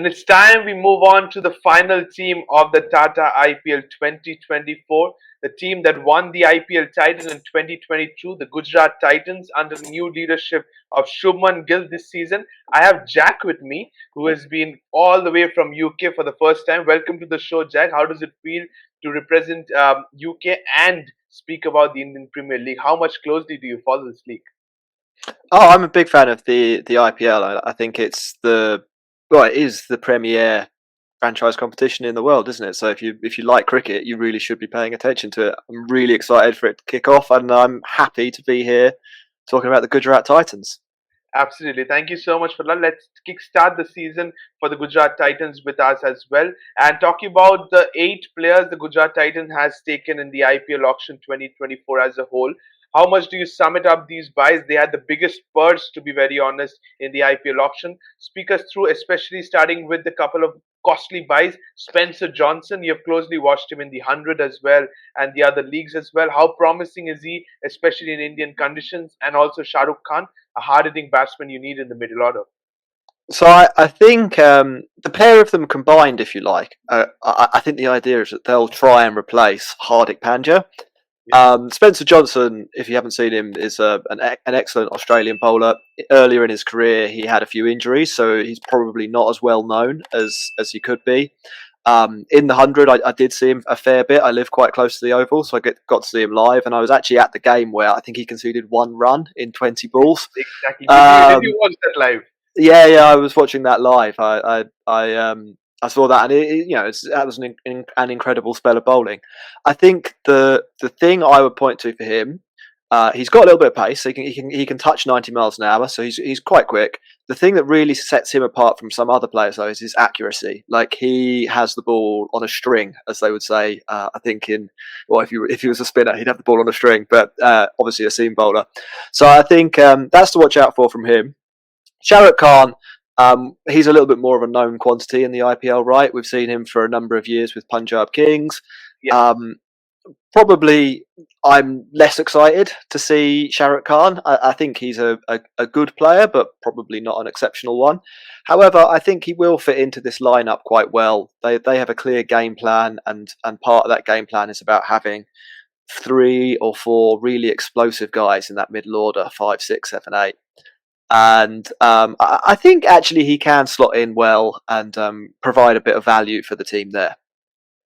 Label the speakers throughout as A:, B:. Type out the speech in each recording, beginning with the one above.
A: And it's time we move on to the final team of the Tata IPL 2024, the team that won the IPL title in 2022, the Gujarat Titans, under the new leadership of Shubman Gill this season. I have Jack with me, who has been all the way from UK for the first time. Welcome to the show, Jack. How does it feel to represent UK and speak about the Indian Premier League? How much closely do you follow this league?
B: Oh, I'm a big fan of the IPL. I think it is the premier franchise competition in the world, isn't it? So if you like cricket, you really should be paying attention to it. I'm really excited for it to kick off, and I'm happy to be here talking about the Gujarat Titans.
A: Absolutely. Thank you so much for that. Let's kickstart the season for the Gujarat Titans with us as well. And talking about the 8 players the Gujarat Titans has taken in the IPL auction 2024 as a whole, how much do you sum it up these buys? They had the biggest purse, to be very honest, in the IPL auction. Speak us through, especially starting with the couple of costly buys. Spencer Johnson, you have closely watched him in the 100 as well and the other leagues as well. How promising is he, especially in Indian conditions? And also Shah Rukh Khan, a hard-hitting batsman you need in the middle order.
B: So I think the pair of them combined, if you like, I think the idea is that they'll try and replace Hardik Pandya.
A: Yeah.
B: Spencer Johnson, if you haven't seen him, is an excellent Australian bowler. Earlier in his career, he had a few injuries, so he's probably not as well known as he could be. In the 100, I did see him a fair bit. I live quite close to the Oval, so got to see him live, and I was actually at the game where I think he conceded 1 run in 20 balls.
A: Exactly. Did you
B: Um,
A: watch that live?
B: yeah, I was watching that live. I saw that, and that was an incredible spell of bowling. I think the thing I would point to for him, he's got a little bit of pace. So he can touch 90 miles an hour, so he's quite quick. The thing that really sets him apart from some other players, though, is his accuracy. Like, he has the ball on a string, as they would say. I think if he was a spinner, he'd have the ball on a string, but obviously a seam bowler. So I think that's to watch out for from him. Shah Rukh Khan, he's a little bit more of a known quantity in the IPL, right? We've seen him for a number of years with Punjab Kings.
A: Yeah.
B: Um, Probably, I'm less excited to see Shah Rukh Khan. I think he's a good player, but probably not an exceptional one. However, I think he will fit into this lineup quite well. They have a clear game plan, and part of that game plan is about having 3 or 4 really explosive guys in that middle order, 5, 6, 7, 8. And I think actually he can slot in well and provide a bit of value for the team there.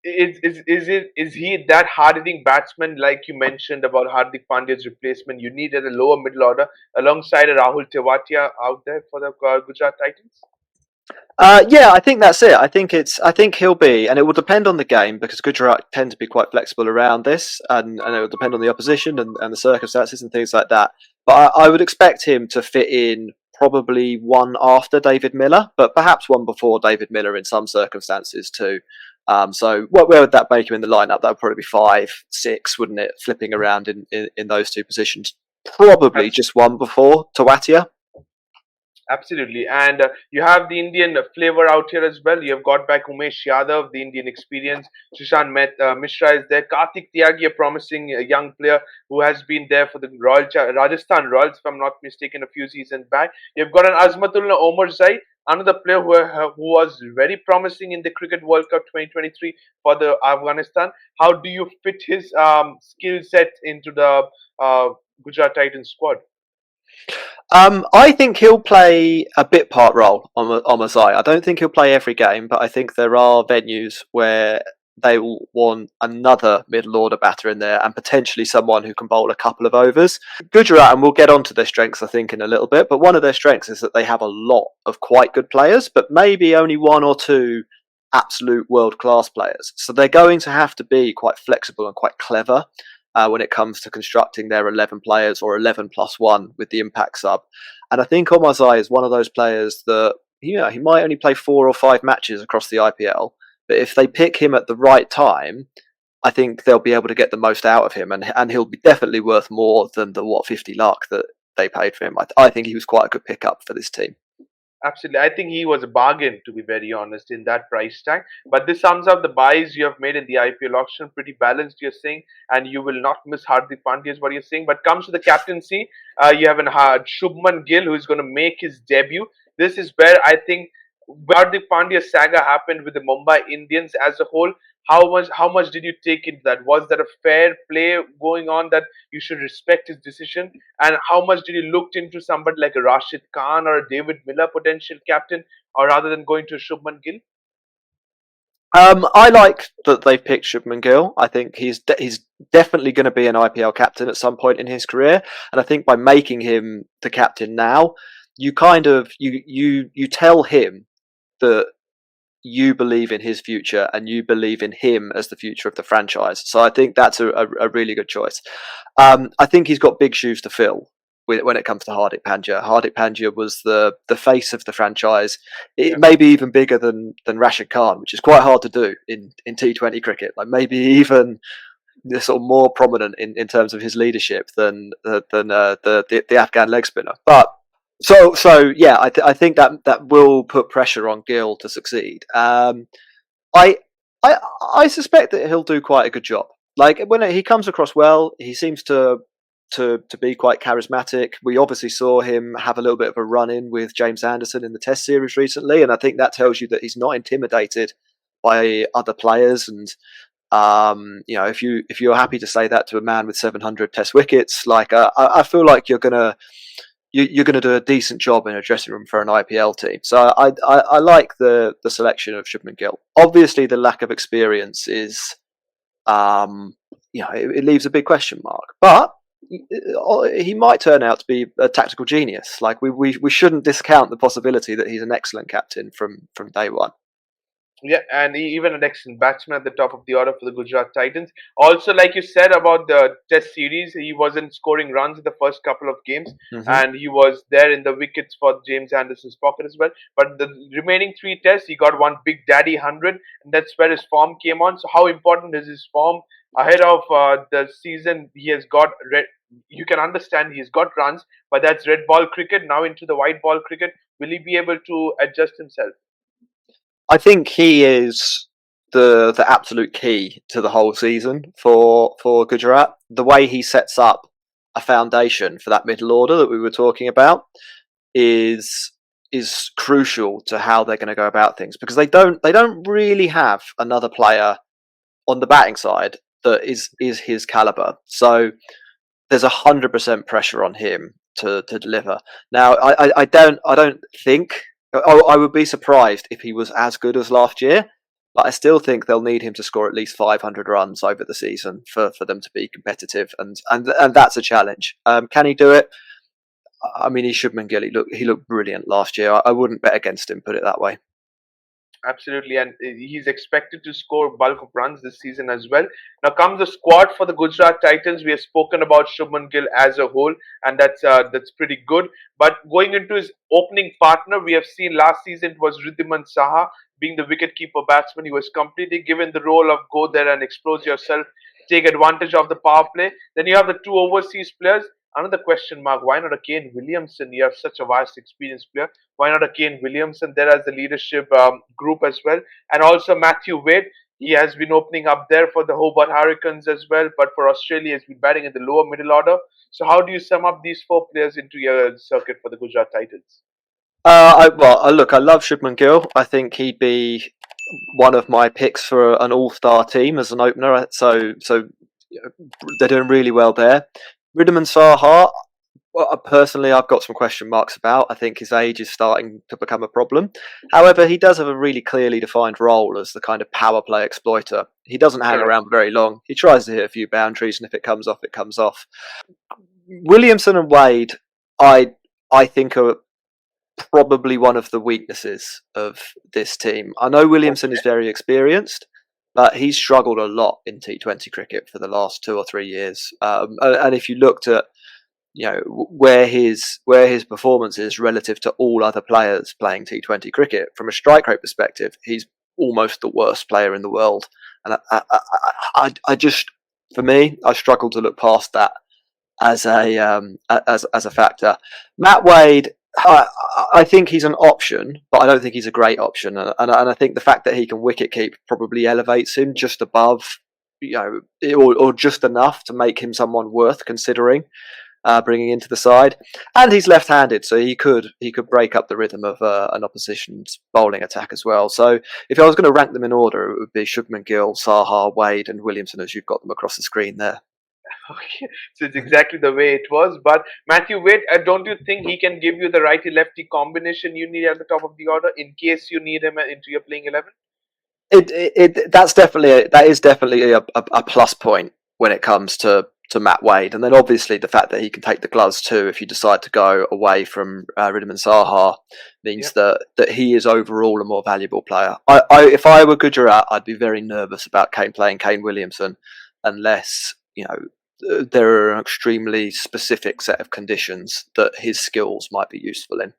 A: Is he that hard-hitting batsman like you mentioned about Hardik Pandya's replacement? You need at the lower middle order alongside a Rahul Tewatia out there for the Gujarat Titans.
B: Yeah, I think that's it. I think he'll be, and it will depend on the game because Gujarat tend to be quite flexible around this, and it will depend on the opposition and the circumstances and things like that. But I would expect him to fit in probably one after David Miller, but perhaps one before David Miller in some circumstances too. So where would that make him in the lineup? That would probably be 5, 6, wouldn't it? Flipping around in those 2 positions. Probably just one before Tawatia.
A: Absolutely. And you have the Indian flavor out here as well. You have got back Umesh Yadav, the Indian experience. Mishra is there. Karthik Tyagi, a promising young player who has been there for the Rajasthan Royals, if I'm not mistaken, a few seasons back. You've got an Azmatullah Omar Zai, another player who was very promising in the Cricket World Cup 2023 for the Afghanistan. How do you fit his skill set into the Gujarat Titans squad?
B: I think he'll play a bit part role on Mazai. I don't think he'll play every game, but I think there are venues where they will want another middle order batter in there and potentially someone who can bowl a couple of overs. Gujarat, and we'll get onto their strengths, I think, in a little bit, but one of their strengths is that they have a lot of quite good players, but maybe only 1 or 2 absolute world-class players. So they're going to have to be quite flexible and quite clever when it comes to constructing their 11 players or 11 plus 1 with the impact sub. And I think Omazai is one of those players that, he might only play 4 or 5 matches across the IPL, but if they pick him at the right time, I think they'll be able to get the most out of him, and he'll be definitely worth more than the 50 lakh that they paid for him. I think he was quite a good pickup for this team.
A: Absolutely. I think he was a bargain, to be very honest, in that price tag. But this sums up the buys you have made in the IPL auction. Pretty balanced, you're saying, and you will not miss Hardik Pandya, is what you're saying. But comes to the captaincy, you have Shubman Gill, who is going to make his debut. This is where I think Hardik Pandya saga happened with the Mumbai Indians as a whole. How much did you take into that? Was there a fair play going on that you should respect his decision? And how much did you looked into somebody like a Rashid Khan or a David Miller potential captain, or rather than going to Shubman Gill?
B: I like that they've picked Shubman Gill. I think he's definitely going to be an IPL captain at some point in his career, and I think by making him the captain now, you kind of you tell him that you believe in his future and you believe in him as the future of the franchise. So I think that's a really good choice. I think he's got big shoes to fill when it comes to Hardik Pandya. Hardik Pandya was the face of the franchise. It
A: Yeah.
B: may be even bigger than Rashid Khan, which is quite hard to do in T20 cricket. Like maybe even sort of more prominent in terms of his leadership than the Afghan leg spinner. But so yeah, I think that will put pressure on Gill to succeed. I I I suspect that he'll do quite a good job. Like when he comes across well, he seems to be quite charismatic. We obviously saw him have a little bit of a run in with James Anderson in the Test series recently, and I think that tells you that he's not intimidated by other players. And if you're happy to say that to a man with 700 Test wickets, like I feel like you're gonna do a decent job in a dressing room for an IPL team. So I like the selection of Shubman Gill. Obviously, the lack of experience is it leaves a big question mark, but he might turn out to be a tactical genius. Like we shouldn't discount the possibility that he's an excellent captain from day one.
A: Yeah, and even an excellent batsman at the top of the order for the Gujarat Titans. Also, like you said about the Test series, he wasn't scoring runs in the first couple of games,
B: Mm-hmm.
A: and he was there in the wickets for James Anderson's pocket as well. But the remaining three Tests, he got one big daddy 100, and that's where his form came on. So, how important is his form ahead of the season? He has got red. You can understand he's got runs, but that's red ball cricket. Now into the white ball cricket, will he be able to adjust himself?
B: I think he is the absolute key to the whole season for Gujarat. The way he sets up a foundation for that middle order that we were talking about is crucial to how they're going to go about things, because they don't really have another player on the batting side that is his caliber. So there's 100% pressure on him to deliver. Now, I don't think I would be surprised if he was as good as last year, but I still think they'll need him to score at least 500 runs over the season for them to be competitive, and that's a challenge. Can he do it? I mean, he's Shubman Gill. He looked brilliant last year. I wouldn't bet against him. Put it that way.
A: Absolutely, and he's expected to score bulk of runs this season as well. Now comes the squad for the Gujarat Titans. We have spoken about Shubman Gill as a whole, and that's pretty good. But going into his opening partner, we have seen last season it was Riddhiman Saha being the wicketkeeper batsman. He was completely given the role of go there and expose yourself, take advantage of the power play. Then you have the two overseas players. Another question mark: why not a Kane Williamson? You have such a vast experienced player. Why not a Kane Williamson there as the leadership group as well? And also Matthew Wade. He has been opening up there for the Hobart Hurricanes as well, but for Australia, he has been batting in the lower middle order. So, how do you sum up these four players into your circuit for the Gujarat Titans?
B: Look, I love Shubman Gill. I think he'd be one of my picks for an all-star team as an opener. So they're doing really well there. Riddhiman Saha, well, personally, I've got some question marks about. I think his age is starting to become a problem. However, he does have a really clearly defined role as the kind of power play exploiter. He doesn't hang
A: Correct.
B: around very long. He tries to hit a few boundaries, and if it comes off, it comes off. Williamson and Wade, I think are probably one of the weaknesses of this team. I know Williamson is very experienced, but he's struggled a lot in T20 cricket for the last 2 or 3 years. And if you looked at where his performance is relative to all other players playing T20 cricket, from a strike rate perspective, he's almost the worst player in the world. And I just, for me, I struggle to look past that as a factor. Matt Wade, I think he's an option, but I don't think he's a great option. And I think the fact that he can wicket keep probably elevates him just above, or just enough to make him someone worth considering. bringing into the side, and he's left-handed, so he could break up the rhythm of an opposition's bowling attack as well. So if I was going to rank them in order, it would be Shubman Gill, Saha, Wade, and Williamson, as you've got them across the screen there.
A: Okay, so it's exactly the way it was. But Matthew Wade, don't you think he can give you the righty lefty combination you need at the top of the order in case you need him into your playing 11?
B: That is definitely a plus point when it comes to Matt Wade, and then obviously the fact that he can take the gloves too if you decide to go away from Ridham Saha means
A: Yeah.
B: that he is overall a more valuable player. If I were Gujarat, I'd be very nervous about playing Kane Williamson unless there are an extremely specific set of conditions that his skills might be useful in.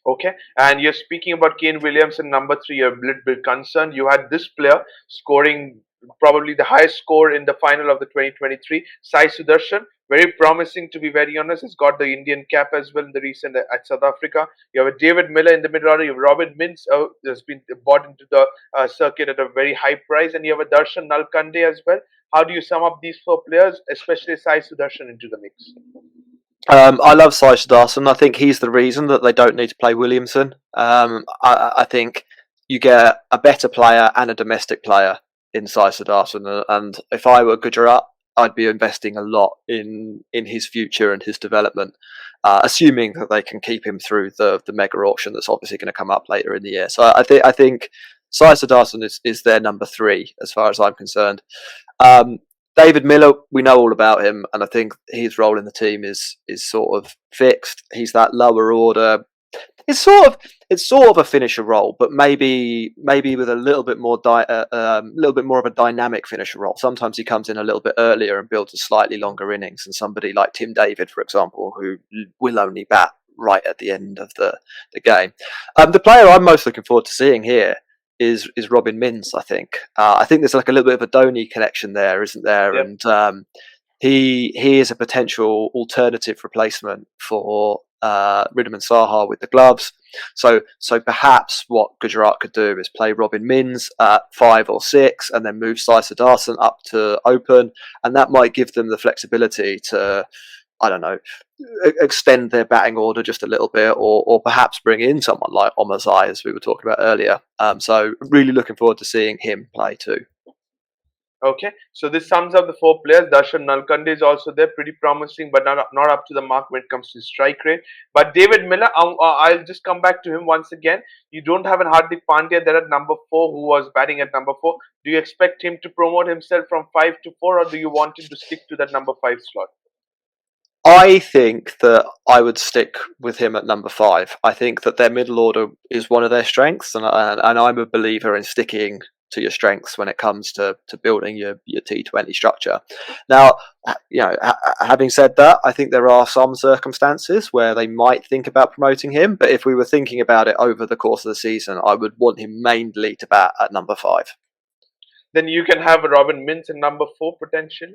A: Okay, and you're speaking about Kane Williamson, number three. You're a little bit concerned. You had this player scoring probably the highest score in the final of the 2023. Sai Sudarshan, very promising to be very honest. Has got the Indian cap as well in the recent at South Africa. You have a David Miller in the mid order. You have Robin Mintz, has been bought into the circuit at a very high price, and you have a Darshan Nalkande as well. How do you sum up these four players, especially Sai Sudarshan, into the mix?
B: I love Sai Sudarshan. I think he's the reason that they don't need to play Williamson. I think you get a better player and a domestic player in Sai Sudarshan, and if I were Gujarat, I'd be investing a lot in his future and his development, assuming that they can keep him through the mega auction that's obviously going to come up later in the year. So I think Sai Sudarshan is their number three as far as I'm concerned. Um, David Miller, we know all about him, and I think his role in the team is sort of fixed. He's that lower order. It's sort of a finisher role, but maybe with a little bit more little bit more of a dynamic finisher role. Sometimes he comes in a little bit earlier and builds a slightly longer innings than somebody like Tim David, for example, who will only bat right at the end of the game. The player I'm most looking forward to seeing here is Robin Mintz. I think there's like a little bit of a Dhoni connection there, isn't there?
A: Yep.
B: And he is a potential alternative replacement for Ridham Saha with the gloves. So perhaps what Gujarat could do is play Robin Mintz at 5 or 6, and then move Sai Sudarshan up to open, and that might give them the flexibility to, I don't know, extend their batting order just a little bit, or perhaps bring in someone like Omazai, as we were talking about earlier. So really looking forward to seeing him play too.
A: Okay, so this sums up the four players. Darshan Nalkande is also there, pretty promising, but not up to the mark when it comes to strike rate. But David Miller, I'll just come back to him once again. You don't have an Hardik Pandya there at number 4, who was batting at number 4. Do you expect him to promote himself from 5 to 4, or do you want him to stick to that number 5 slot?
B: I think that I would stick with him at number 5. I think that their middle order is one of their strengths, and I'm a believer in sticking to your strengths when it comes to building your T20 structure. Now, having said that, I think there are some circumstances where they might think about promoting him, but if we were thinking about it over the course of the season, I would want him mainly to bat at number 5.
A: Then you can have Robin Mintz in number 4 potentially.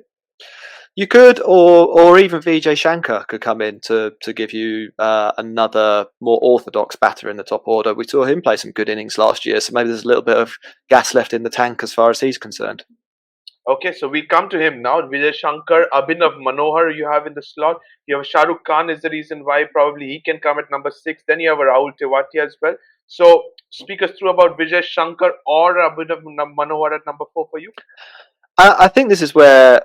B: You could, or even Vijay Shankar could come in to give you another more orthodox batter in the top order. We saw him play some good innings last year, so maybe there's a little bit of gas left in the tank as far as he's concerned.
A: Okay, so we come to him now. Vijay Shankar, Abhinav Manohar you have in the slot. You have Shah Rukh Khan is the reason why probably he can come at number 6. Then you have Rahul Tewatia as well. So speak us through about Vijay Shankar or Abhinav Manohar at number 4 for you.
B: I think this is where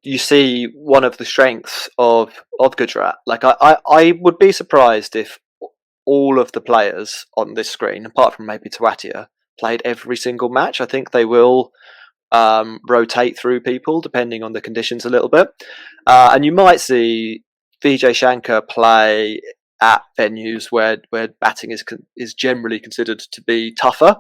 B: you see one of the strengths of Gujarat. Like I would be surprised if all of the players on this screen, apart from maybe Tewatia, played every single match. I think they will rotate through people depending on the conditions a little bit, and you might see Vijay Shankar play at venues where batting is generally considered to be tougher,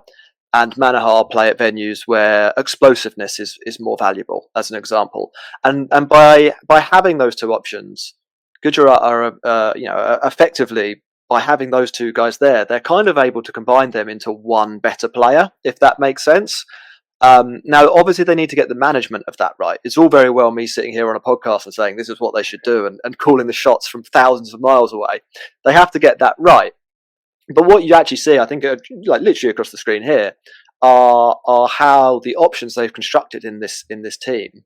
B: and Manohar play at venues where explosiveness is more valuable, as an example. And by having those two options, Gujarat are effectively, by having those two guys there, they're kind of able to combine them into one better player, if that makes sense. Now, obviously, they need to get the management of that right. It's all very well me sitting here on a podcast and saying this is what they should do and calling the shots from thousands of miles away. They have to get that right. But what you actually see, I think, like literally across the screen here, are how the options they've constructed in this team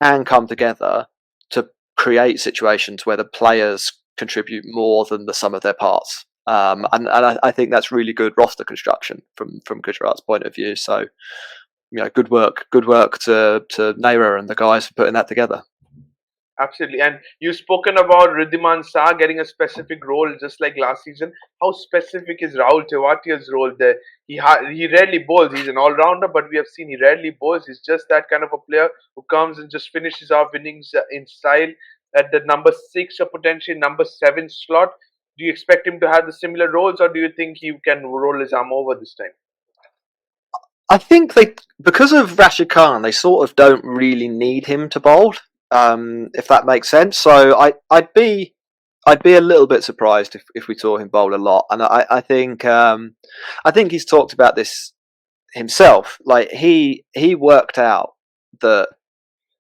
B: can come together to create situations where the players contribute more than the sum of their parts. And I think that's really good roster construction from Gujarat's point of view. So, good work to Naira and the guys for putting that together.
A: Absolutely. And you've spoken about Ridhiman Shah getting a specific role just like last season. How specific is Rahul Tewatia's role there? He rarely bowls. He's an all-rounder, but we have seen he rarely bowls. He's just that kind of a player who comes and just finishes off innings in style at the number 6 or potentially number 7 slot. Do you expect him to have the similar roles, or do you think he can roll his arm over this time?
B: I think because of Rashid Khan, they sort of don't really need him to bowl, if that makes sense. So I'd be a little bit surprised if we saw him bowl a lot. And I think he's talked about this himself. Like he worked out that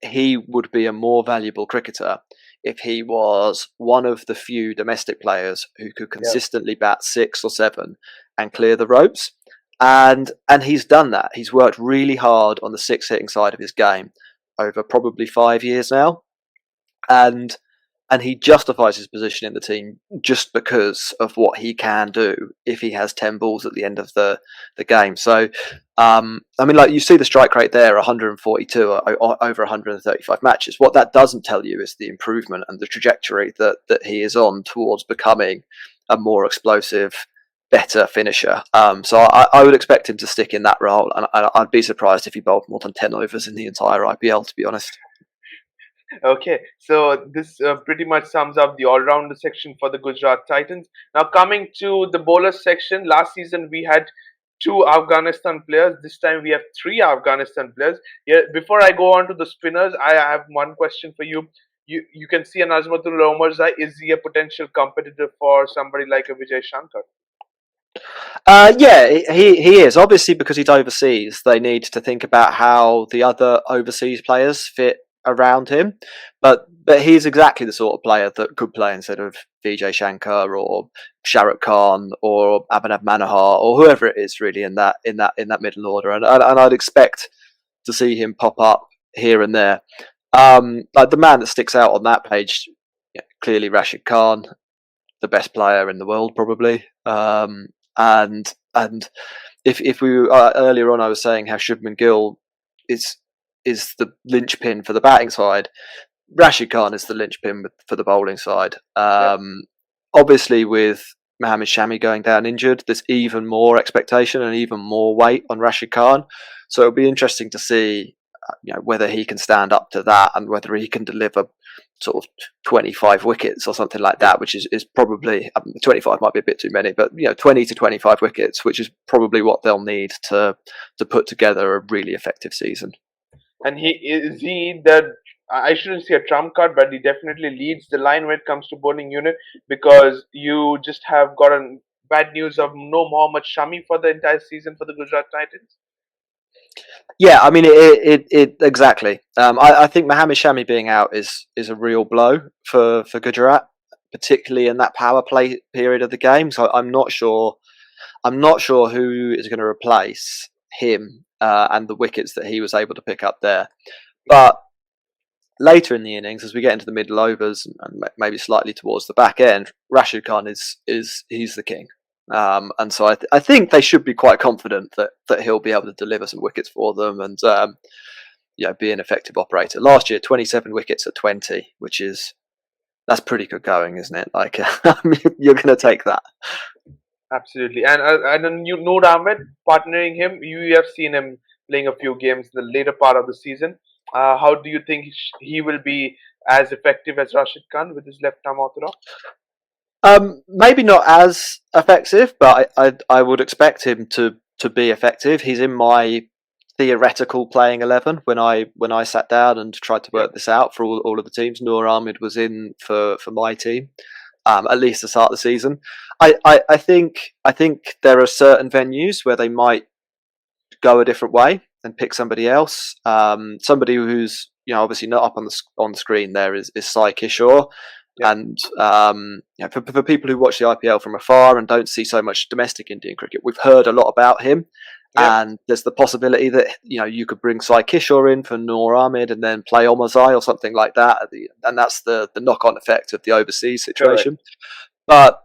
B: he would be a more valuable cricketer if he was one of the few domestic players who could consistently bat 6 or 7 and clear the ropes. And he's done that. He's worked really hard on the 6 hitting side of his game over probably 5 years now, and he justifies his position in the team just because of what he can do if he has 10 balls at the end of the game. So, I mean, like you see the strike rate there, 142 over 135 matches. What that doesn't tell you is the improvement and the trajectory that he is on towards becoming a more explosive, better finisher. So I would expect him to stick in that role, and I'd be surprised if he bowled more than 10 overs in the entire IPL, to be honest.
A: Okay, so this pretty much sums up the all-rounder section for the Gujarat Titans. Now coming to the bowler section, last season we had 2 Afghanistan players. This time we have 3 Afghanistan players. Yeah, before I go on to the spinners, I have one question for you. You can see an Azmatul Omarzai. Is he a potential competitor for somebody like a Vijay Shankar?
B: Yeah, he is. Obviously, because he's overseas, they need to think about how the other overseas players fit around him. But he's exactly the sort of player that could play instead of Vijay Shankar or Shah Rukh Khan or Abhinav Manohar or whoever it is really in that middle order. And I'd expect to see him pop up here and there. Like the man that sticks out on that page, clearly Rashid Khan, the best player in the world probably. And if we earlier on, I was saying how Shubman Gill is the linchpin for the batting side. Rashid Khan is the linchpin for the bowling side. Obviously, with Mohammad Shami going down injured, there's even more expectation and even more weight on Rashid Khan. So it'll be interesting to see, whether he can stand up to that and whether he can deliver sort of 25 wickets or something like that, which is probably 25 might be a bit too many, but 20 to 25 wickets, which is probably what they'll need to put together a really effective season.
A: And I shouldn't say a trump card, but he definitely leads the line when it comes to bowling unit, because you just have gotten bad news of no Mohammad Shami for the entire season for the Gujarat Titans.
B: Yeah, I mean it exactly. I think Mohammad Shami being out is a real blow for Gujarat, particularly in that power play period of the game. So I'm not sure who is going to replace him and the wickets that he was able to pick up there. But later in the innings, as we get into the middle overs and maybe slightly towards the back end, Rashid Khan he's the king. And so I think they should be quite confident that he'll be able to deliver some wickets for them and be an effective operator. Last year, 27 wickets at 20, that's pretty good going, isn't it? Like you're going to take that.
A: Absolutely, and then Noor Ahmed partnering him. You have seen him playing a few games in the later part of the season. How do you think he will be as effective as Rashid Khan with his left arm orthodox?
B: Maybe not as effective, but I would expect him to be effective. He's in my theoretical playing 11 when I sat down and tried to work this out for all of the teams. Noor Ahmed was in for my team, at least to start the season. I think there are certain venues where they might go a different way and pick somebody else. Somebody who's obviously not up on the screen there is Sai Kishore. Yeah. And for people who watch the IPL from afar and don't see so much domestic Indian cricket, we've heard a lot about him,
A: Yep.
B: And there's the possibility that you could bring Sai Kishore in for Noor Ahmed and then play Omazai or something like that, and that's the knock-on effect of the overseas
A: Correct.
B: situation. But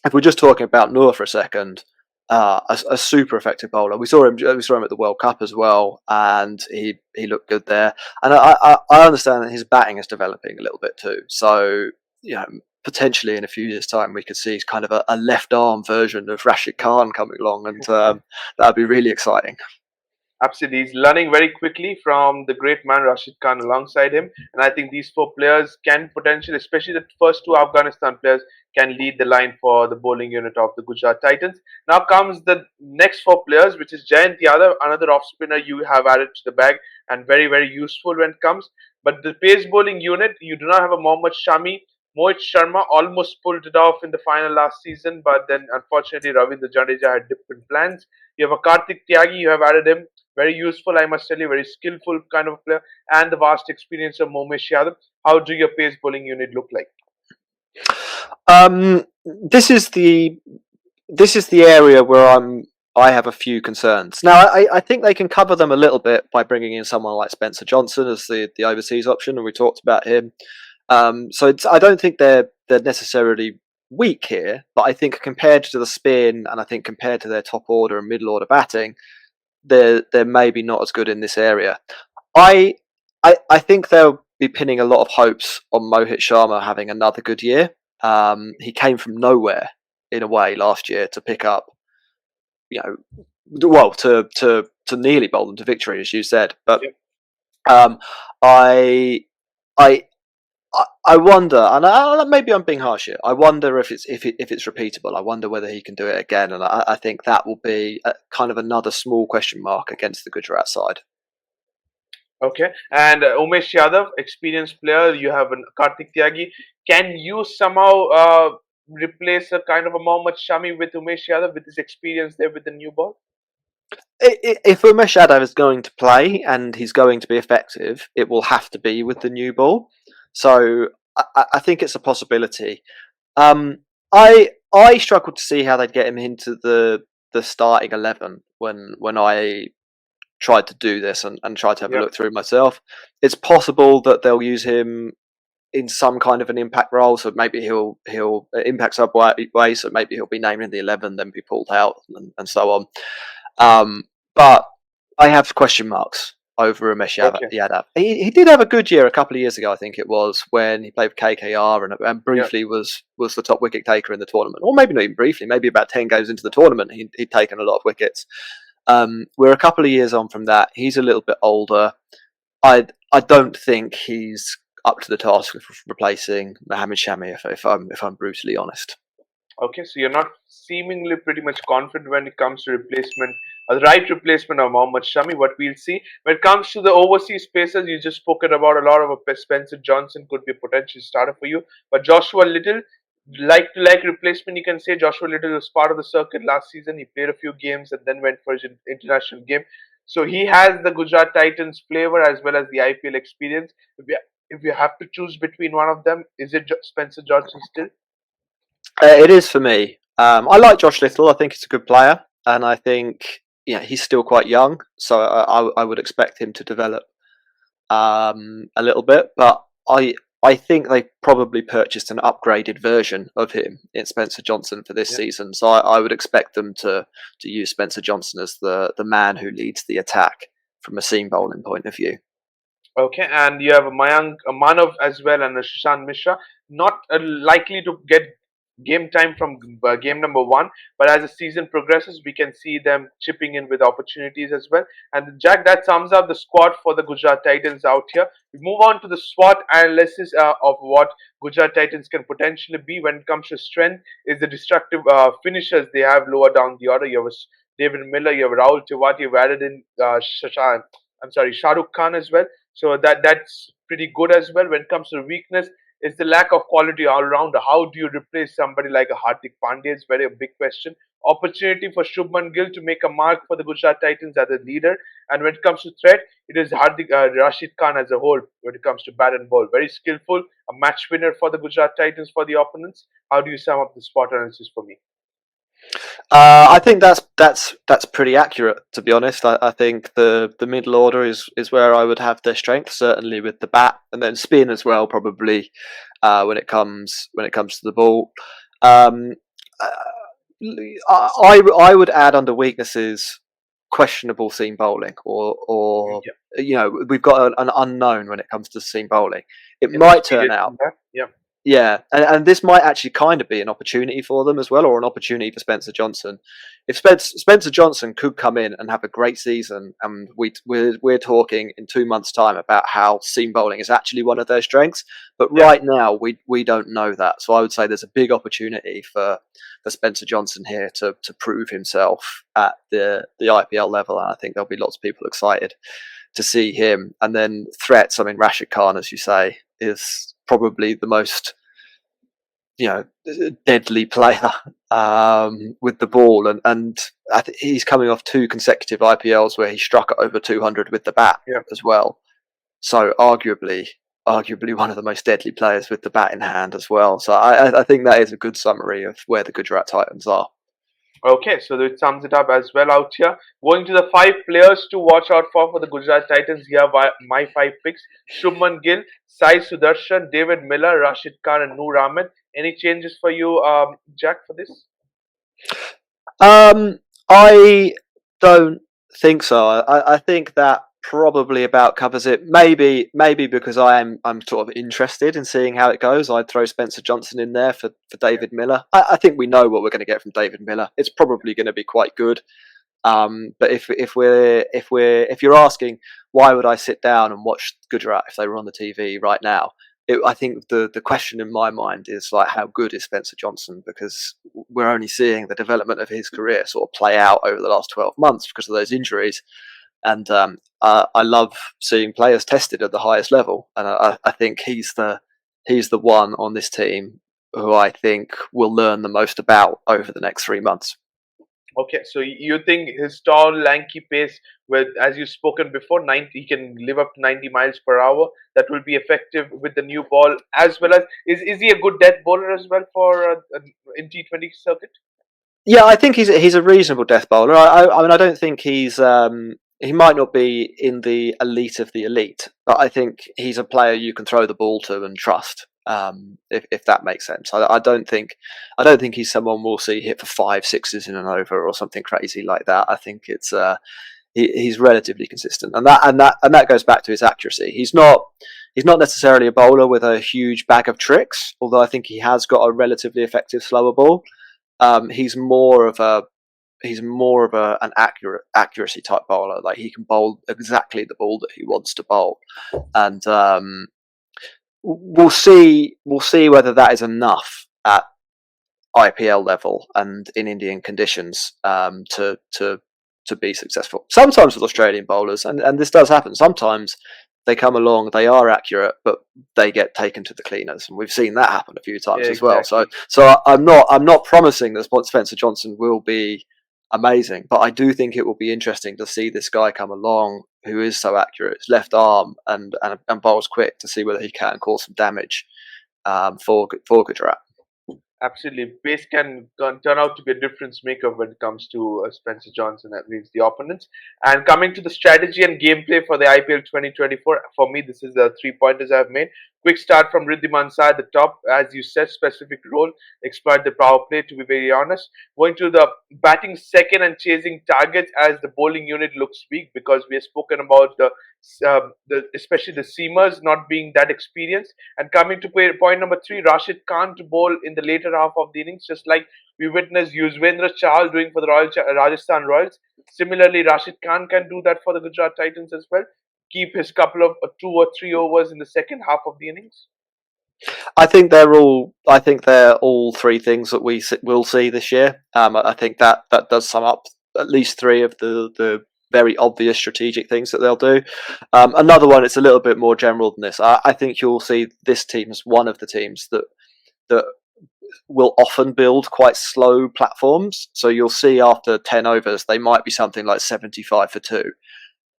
B: if we're just talking about Noor for a second, a super effective bowler. We saw him at the World Cup as well, and he looked good there. And I understand that his batting is developing a little bit too. So you know, potentially in a few years' time, we could see kind of a left arm version of Rashid Khan coming along, and that'd be really exciting.
A: Absolutely. He's learning very quickly from the great man Rashid Khan alongside him. And I think these four players can potentially, especially the first two Afghanistan players, can lead the line for the bowling unit of the Gujarat Titans. Now comes the next four players, which is Jayant Yadav, another off spinner you have added to the bag and very, very useful when it comes. But the pace bowling unit, you do not have a Mohammad Shami. Mohit Sharma almost pulled it off in the final last season, but then unfortunately Ravindra Jadeja had different plans. You have a Kartik Tyagi, you have added him, very useful, I must tell you, very skillful kind of player, and the vast experience of Momesh Yadav. How do your pace bowling unit look like?
B: This is the area where I have a few concerns. Now, I think they can cover them a little bit by bringing in someone like Spencer Johnson as the overseas option, and we talked about him. I don't think they're necessarily weak here, but I think compared to the spin, and I think compared to their top order and middle order batting, they're maybe not as good in this area. I I think they'll be pinning a lot of hopes on Mohit Sharma having another good year. He came from nowhere in a way last year to pick up, you know, well to nearly bowl them to victory, as you said. But
A: Yep.
B: um, I I I wonder, and maybe I'm being harsh here. I wonder if it's repeatable. I wonder whether he can do it again, and I think that will be kind of another small question mark against the Gujarat side.
A: Okay, and Umesh Yadav, experienced player. You have an Kartik Tyagi. Can you somehow replace a kind of a Mohammad Shami with Umesh Yadav with his experience there with the new ball?
B: If Umesh Yadav is going to play and he's going to be effective, it will have to be with the new ball. So I think it's a possibility. Um, I struggled to see how they'd get him into the starting 11 when I tried to do this and tried to have a
A: Yep.
B: look through myself. It's possible that they'll use him in some kind of an impact role, so maybe he'll impact sub way, so maybe he'll be named in the 11, then be pulled out, and so on. But I have question marks over Ramesh
A: Okay.
B: Yadav. He did have a good year a couple of years ago, I think it was, when he played for KKR and
A: Yep.
B: briefly was the top wicket taker in the tournament, or maybe not even briefly, maybe about 10 goes into the tournament he'd taken a lot of wickets. We're a couple of years on from that. He's a little bit older. I don't think he's up to the task of replacing Mohammad Shami, if I'm brutally honest.
A: Okay, so you're not seemingly pretty much confident when it comes to replacement, the right replacement of Mohammad Shami. What we'll see when it comes to the overseas pacers, you just spoken about a lot of Spencer Johnson could be a potential starter for you, but Joshua Little, like to like replacement, you can say Joshua Little was part of the circuit last season. He played a few games and then went for his international game, so he has the Gujarat Titans flavor as well as the IPL experience. If you have to choose between one of them, is it Spencer Johnson still?
B: It is for me. I like Josh Little. I think he's a good player, and I think he's still quite young, so I would expect him to develop a little bit. But I think they probably purchased an upgraded version of him in Spencer Johnson for this
A: Yeah.
B: season. So I would expect them to use Spencer Johnson as the man who leads the attack from a seam bowling point of view.
A: Okay, and you have a Mayank a Manav as well and a Shashank Mishra, not likely to get game time from game number one, but as the season progresses, we can see them chipping in with opportunities as well. And Jack, that sums up the squad for the Gujarat Titans out here. We move on to the SWOT analysis of what Gujarat Titans can potentially be when it comes to strength. Is the destructive finishers they have lower down the order. You have David Miller, you have Rahul Tiwati, you've added in Shashank. I'm sorry, Shah Rukh Khan as well. So that's pretty good as well. When it comes to weakness, is the lack of quality all around. How do you replace somebody like a Hardik Pandya? Is very a big question. Opportunity for Shubman Gill to make a mark for the Gujarat Titans as a leader. And when it comes to threat, it is Rashid Khan as a whole. When it comes to bat and ball, very skillful, a match winner for the Gujarat Titans for the opponents. How do you sum up the spot analysis for me?
B: I think that's pretty accurate, to be honest. I think the middle order is where I would have their strength, certainly with the bat, and then spin as well, probably when it comes to the ball. Um, uh, I would add under weaknesses questionable seam bowling, or
A: Yeah,
B: we've got an unknown when it comes to seam bowling. It might turn
A: inexperienced
B: out.
A: in that. Yeah,
B: Yeah, and this might actually kind of be an opportunity for them as well, or an opportunity for Spencer Johnson. If Spencer Johnson could come in and have a great season, and we're talking in 2 months' time about how seam bowling is actually one of their strengths, but
A: yeah.
B: right now we don't know that. So I would say there's a big opportunity for Spencer Johnson here to prove himself at the IPL level, and I think there'll be lots of people excited to see him. And then threats. I mean, Rashid Khan, as you say, is probably the most deadly player with the ball, and he's coming off 2 consecutive IPLs where he struck at over 200 with the bat
A: Yeah.
B: as well. So arguably one of the most deadly players with the bat in hand as well. So I think that is a good summary of where the Gujarat Titans are.
A: Okay, so it sums it up as well out here. Going to the 5 players to watch out for the Gujarat Titans. Here are my 5 picks: Shubman Gill, Sai Sudarshan, David Miller, Rashid Khan, and Noor Ahmed. Any changes for you, Jack, for this?
B: I don't think so. I think that probably about covers it. Maybe because I'm sort of interested in seeing how it goes. I'd throw Spencer Johnson in there for David Miller. I think we know what we're going to get from David Miller. It's probably going to be quite good. But if you're asking why would I sit down and watch Gujarat if they were on the TV right now, I think the question in my mind is like, how good is Spencer Johnson? Because we're only seeing the development of his career sort of play out over the last 12 months because of those injuries. And I love seeing players tested at the highest level, and I think he's the one on this team who I think we'll learn the most about over the next 3 months.
A: Okay, so you think his tall, lanky pace, with as you've spoken before, 90, he can live up to 90 miles per hour. That will be effective with the new ball, as well as is he a good death bowler as well for in T20 circuit?
B: Yeah, I think he's a reasonable death bowler. I mean, I don't think he might not be in the elite of the elite, but I think he's a player you can throw the ball to and trust. If that makes sense, I don't think he's someone we'll see hit for 5 6s in an over or something crazy like that. I think he's relatively consistent, and that goes back to his accuracy. He's not necessarily a bowler with a huge bag of tricks, although I think he has got a relatively effective slower ball. He's more of an accuracy type bowler. Like, he can bowl exactly the ball that he wants to bowl, and we'll see whether that is enough at IPL level and in Indian conditions, to be successful. Sometimes with Australian bowlers, and this does happen. Sometimes they come along, they are accurate, but they get taken to the cleaners, and we've seen that happen a few
A: Yeah,
B: times as well. So,
A: exactly.
B: so I'm not promising that Spencer Johnson will be amazing, but I do think it will be interesting to see this guy come along who is so accurate, his left arm, and bowls quick, to see whether he can cause some damage for Gujarat.
A: Absolutely. Pace can turn out to be a difference maker when it comes to Spencer Johnson against the opponents. And coming to the strategy and gameplay for the IPL 2024, for me, this is the 3 pointers I've made. Quick start from Riddhiman Sa at the top. As you said, specific role, exploit the power play, to be very honest. Going to the batting second and chasing targets as the bowling unit looks weak, because we have spoken about the especially the seamers not being that experienced. And coming to point number 3, Rashid Khan to bowl in the later half of the innings, just like we witnessed Yuzvendra Chahal doing for the Rajasthan Royals. Similarly, Rashid Khan can do that for the Gujarat Titans as well. Keep his couple of 2 or 3 overs in the second half of the innings.
B: I think they're all 3 things that will see this year. I think that does sum up at least 3 of the very obvious strategic things that they'll do. Another one, it's a little bit more general than this. I think you'll see this team as one of the teams that will often build quite slow platforms. So you'll see after 10 overs, they might be something like 75 for 2,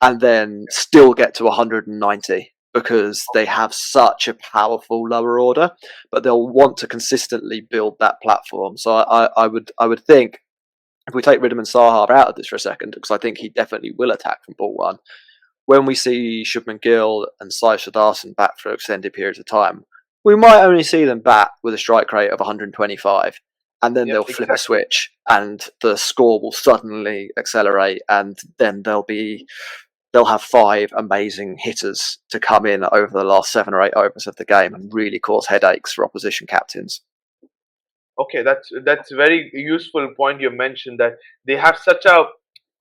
B: and then still get to 190 because they have such a powerful lower order, but they'll want to consistently build that platform. So I would think if we take Ridham Saha out of this for a second, because I think he definitely will attack from ball one, when we see Shubman Gill and Sai Sudarshan bat for extended periods of time, we might only see them bat with a strike rate of 125, and then
A: Yep,
B: they'll flip a
A: exactly.
B: switch, and the score will suddenly accelerate, and then they'll have five amazing hitters to come in over the last 7 or 8 overs of the game and really cause headaches for opposition captains.
A: Okay, that's a very useful point you mentioned, that they have such a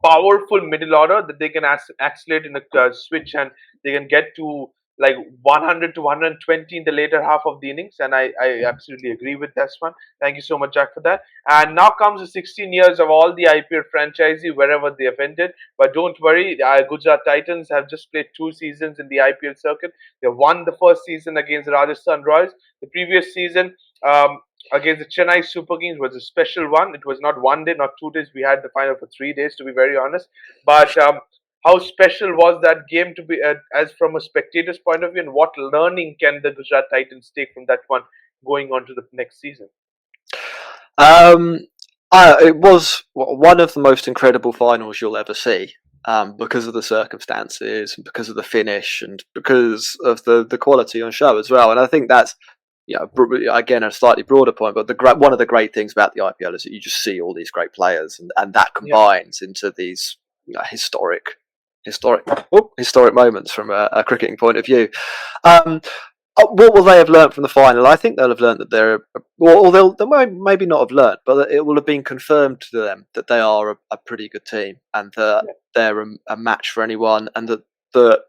A: powerful middle order that they can accelerate in a switch, and they can get to like 100 to 120 in the later half of the innings. And I absolutely agree with this one. Thank you so much, Jack, for that. And now comes the 16 years of all the IPL franchisee wherever they have ended. But don't worry, Gujarat Titans have just played 2 seasons in the IPL circuit. They won the first season against the Rajasthan Royals. The previous season, um, against the Chennai Super Kings, was a special one. It was not one day, not 2 days. We had the final for 3 days, to be very honest. But how special was that game to be, as from a spectator's point of view, and what learning can the Gujarat Titans take from that one going on to the next season?
B: Um, it was one of the most incredible finals you'll ever see, because of the circumstances, and because of the finish, and because of the quality on show as well. And I think that's, again, a slightly broader point, but one of the great things about the IPL is that you just see all these great players, and that
A: Yeah.
B: combines into these historic, historic moments from a cricketing point of view. Um, what will they have learnt from the final? I think they'll have learnt that or they might maybe not have learnt, but it will have been confirmed to them that they are a pretty good team, and that they're a match for anyone, and that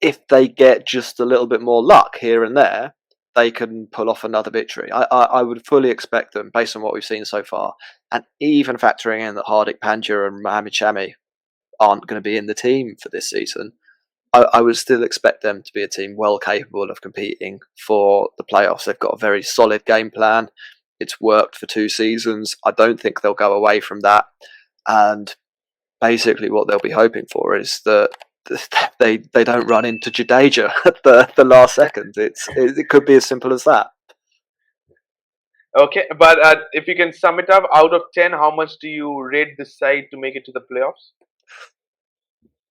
B: if they get just a little bit more luck here and there, they can pull off another victory. I would fully expect them, based on what we've seen so far, and even factoring in that Hardik Pandya and Mohammad Shami aren't going to be in the team for this season. I would still expect them to be a team well capable of competing for the playoffs. They've got a very solid game plan. It's worked for 2 seasons. I don't think they'll go away from that. And basically, what they'll be hoping for is that they don't run into Jadeja at the last second. It could be as simple as that.
A: Okay, but if you can sum it up, out of 10, how much do you rate this side to make it to the playoffs?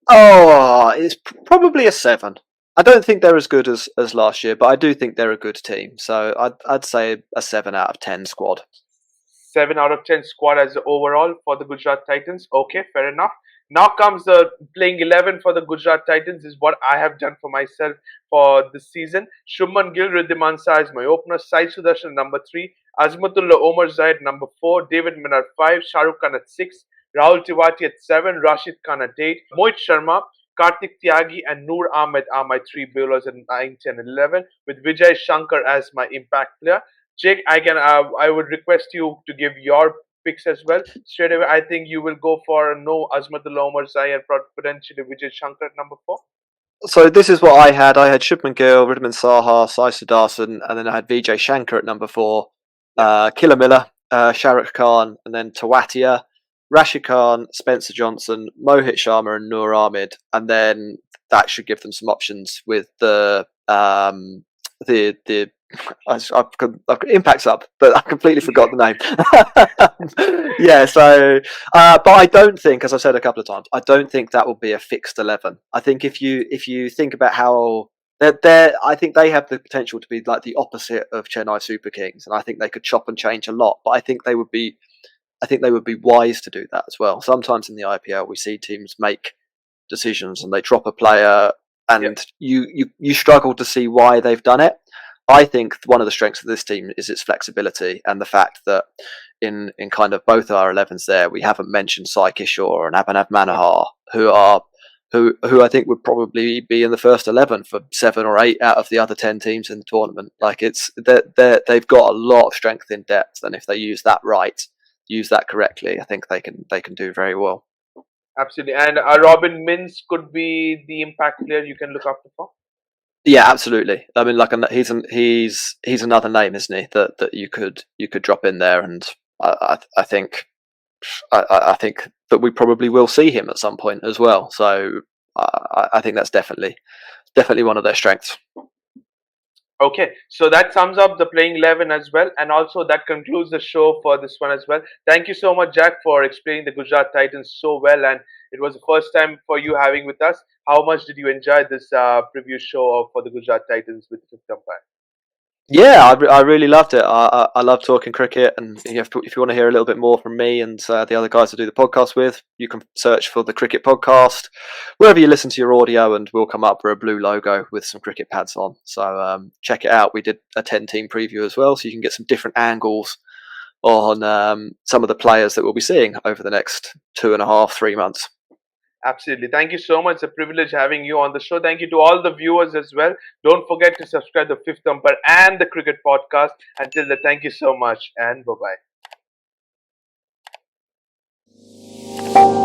B: Oh, it's probably a 7. I don't think they're as good as last year, but I do think they're a good team. So I'd say a 7 out of 10 squad.
A: 7 out of 10 squad as the overall for the Gujarat Titans. Okay, fair enough. Now comes the playing 11 for the Gujarat Titans, is what I have done for myself for this season. Shubman Gill Riddhiman Shah is my opener. Sai Sudarshan number 3. Azmatullah Omar Zaid number 4. David Minar 5. Shahrukh Khan at 6. Rahul Tiwati at 7. Rashid Khan at 8. Mohit Sharma, Kartik Tyagi and Noor Ahmed are my 3 bowlers at 9, 10, and 11, with Vijay Shankar as my impact player. Jake, I would request you to give your picks as well. Straight away, I think you will go for no Azmatul Omar Zai and potentially Vijay Shankar at number 4.
B: So this is what I had. I had Shubman Gill, Ridhman Saha, Sai Sudarsan, and then I had Vijay Shankar at number 4,
A: Yeah.
B: Killer Miller, Shahrukh Khan, and then Tawatia, Rashid Khan, Spencer Johnson, Mohit Sharma, and Noor Ahmed. And then that should give them some options with the I've got impacts up, but I completely forgot the name. Yeah, so but I don't think, as I've said a couple of times, I don't think that will be a fixed 11. I think if you think about how I think they have the potential to be like the opposite of Chennai Super Kings, and I think they could chop and change a lot. But I think they would be wise to do that as well. Sometimes in the IPL, we see teams make decisions and they drop a player,
A: Yeah.
B: and you struggle to see why they've done it. I think one of the strengths of this team is its flexibility, and the fact that in kind of both our 11s there, we haven't mentioned Sai Kishore and Abhinav Manohar, who I think would probably be in the first 11 for 7 or 8 out of the other 10 teams in the tournament. Like they've got a lot of strength in depth, and if they use that right, use that correctly, I think they can do very well.
A: Absolutely. And Robin Mins could be the impact player you can look after for.
B: Yeah, absolutely. I mean, like he's another name, isn't he? That you could drop in there, and I think I think that we probably will see him at some point as well. So I think that's definitely one of their strengths.
A: Okay, so that sums up the playing 11 as well, and also that concludes the show for this one as well. Thank you so much, Jack, for explaining the Gujarat Titans so well, and it was the first time for you having with us. How much did you enjoy this preview show for the Gujarat Titans with the fifth umpire?
B: Yeah, I really loved it. I love talking cricket, and if you want to hear a little bit more from me and the other guys I do the podcast with, you can search for the Cricket Podcast wherever you listen to your audio, and we'll come up with a blue logo with some cricket pads on. So check it out. We did a 10-team preview as well, so you can get some different angles on some of the players that we'll be seeing over the next 2.5, 3 months.
A: Absolutely. Thank you so much. It's a privilege having you on the show. Thank you to all the viewers as well. Don't forget to subscribe to Fifth Umpire and the Cricket Podcast. Until then, thank you so much and bye bye.